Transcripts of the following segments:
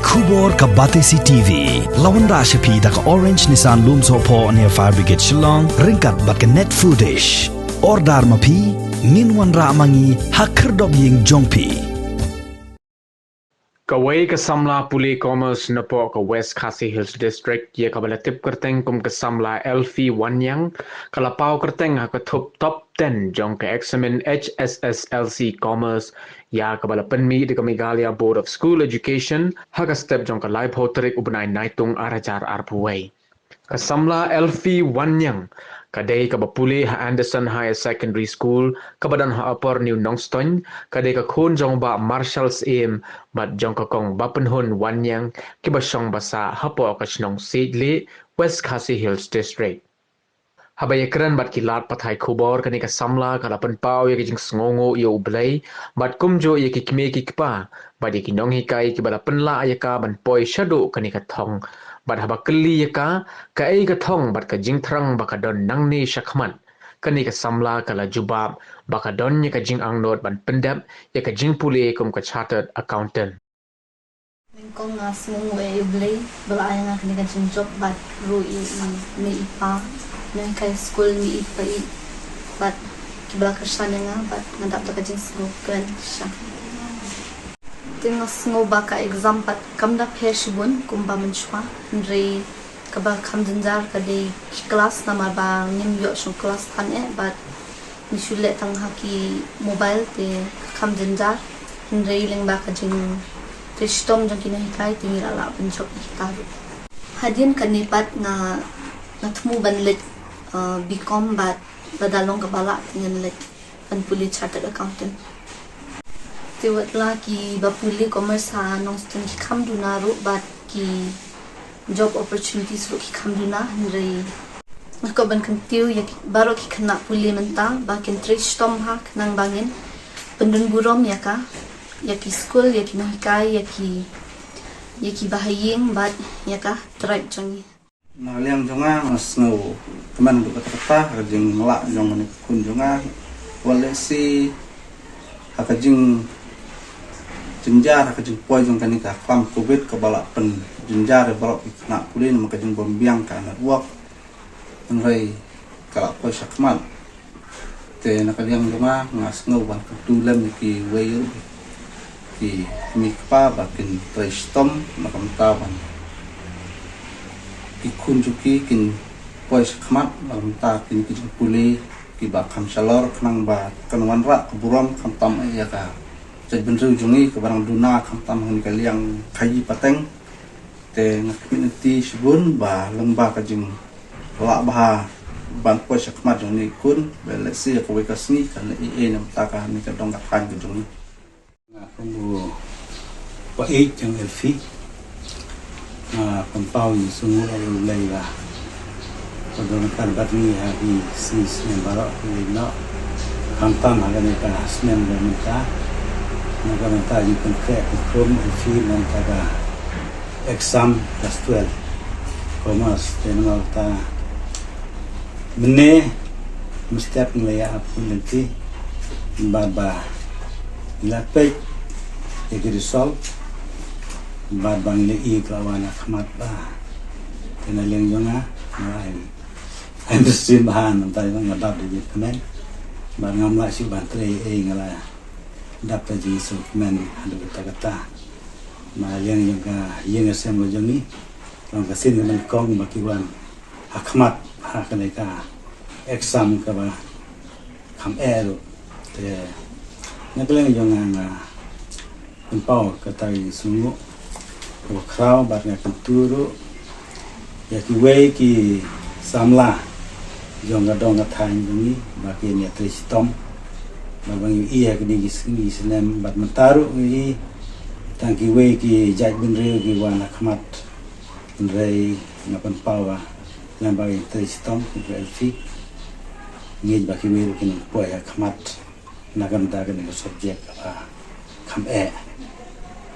Kubor ka Batesi TV. Lawan Rashapi da ka Orange Nissan Lumso po near Fire Brigade Shillong. Ringkat bat ka net foodish. Ordar mapi. Minwan ra mangi hakerdog ying jongpi. Kawai ke Samla Puli Commerce Nepo ke West Khasi Hills District ye kabala tip kerteng kum ke Samla Elfi Wanyang kalapau kerteng ha ke top 10 jong ke examen HSSLC Commerce ya kabala penmi di Megalia Board of School Education ha ke step jong ke live hoterik ubnai naitung arajar arpuai. Kasamla Elfi Wanyang kadai ka bapuli ha Anderson High Secondary School kabadan ha upper New Nongston kadai ka khun jong ba Marshall's Aim bat jong ka kong bapenhun Wanyang kibasong basa hapo ka chnong Sidley West Khasi Hills District. Habaya keren bat kilat pathai kubor kani ka samla kala penpau ya kijing sngongo ya ublay bat kumjo ya kikme kikpa bat ya kinong hikai kibala penla ya ka ban poi shado kani ka thong bat haba keli ya ka ai ka thong bat ka jing thrang baka don nangni shakman kani ka samla kala jubab baka don ya ka jing angnot ban pendap ya ka jing puli kum ka chartered accountant. Kung sngongo ya ublay bala ay nga kani ka jing job bat ru me ipa nang kay school mi ipa but kibla kersan nga but ngadap ta kajing school kren siya tingos ngo baka exam pat kamda phe shibun kumba menchwa ndre kaba kamdinjar kade class nama ba nim yo shun class than but nishule tang haki mobile te kamdinjar ndre ling ba kajing tristom jang kinai kai tingira la penchok taru hadin kanipat na natmu banlet Bcom bat badalong kabala tingin like panpuli chartered accountant. Tiwat la ki bapuli commerce ha nong stin ki kamduna ru bat ki job opportunities ru ki kamduna nre ko ban kantiu ya baro ki kena puli mentang bakin trish tom ha nang bangin pendun burom ya ka ya ki school ya ki mahikai ya ki bahaying bat ya ka tribe changi Nah, liang jonga mas ngau teman untuk kata kajing melak jong ni kunjunga wale si kajing jenjar kajing poi jong tani ka klam covid ke balak pen jenjar balak nak pulin maka kajing bombiang ka network nrai kala poi sakman te nak liang jonga ngas ngau ban ketulam ki wayu ki mikpa bakin tristom makam taban ikun juki kin pois khmat lam ta kin ki puli ki ba kham salor khnang ba kanwan ra buram kham tam ya ka jaj benru jungi ke barang duna kham tam hun ka liang khayi pateng te nak community sibun ba lengba ka jing la ba ban pois khmat juni kun bele si ko ka sni kan e nam ta ka ni ka dong ka khan ki jungi na kumbu pa e jang elfi pempau ni semua lalu lagi pada kan batni hari sis yang barak ni nak hantam akan kita semen dan minta di konkret hukum film dan taga exam kelas 12 commerce dan malta mene mesti ngelaya apa nanti baba ilapai jadi result bang le i klawana khmat ba tena leng jonga I'm stream bahan antai bang ngadap di komen bang ngamla si bantre ngala dap ta ji so komen hadu kata ma leng jonga yeng asem lo jongi lang kasin man kong bakiwan akhmat ha kanai ka exam ka ba kham ero te ngaleng jonga nga pau kata sungu krau bat nga kenturu ya ki wei ki samla jong ga dong ga than ni ba ki ne tristom ba bang i ya ki ni senem bat mentaru ni tang ki wei ki jaj bin re ki wana khmat rei ngapan pawa yang ba tristom ki elfi ni ba ki wei ki po ya khmat nagam da ga ni subject ba kham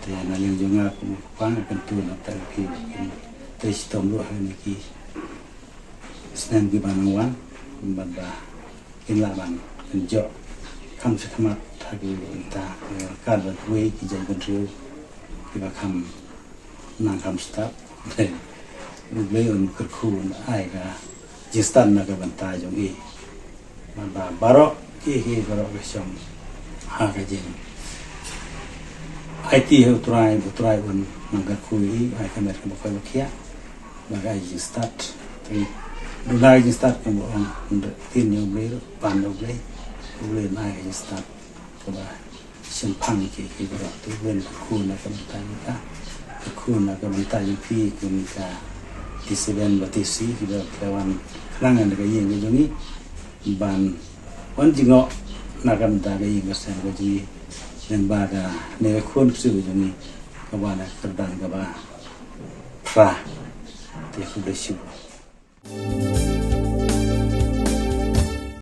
te na ling jonga ku pang akan tu na tar ki tristom lu hari ki snem ki banwan baba in la ban enjo kam se khamat thagi ta ka ba we ki jan ban ru ki ba kham nangkam staf beliau kerkun aiga jistan naga bantai jong i maba barok i barok kesom ha kajin IT utrai un naga kui ai kamer ke bakoi bakia naga jistat ti dunai jistat ke on tin yo beliau pan yo beliau naga jistat ke ba simpang ki barok tu ben kerkun naga bantai ka kerkun naga bantai pi kunika Tisiben batisi kita kawan kerangan dekat yang kejungi ban wan jingo nakam daga yang kesan kejungi dan baga nekun kesu kejungi kawan kerdan kaba pra tiap sudah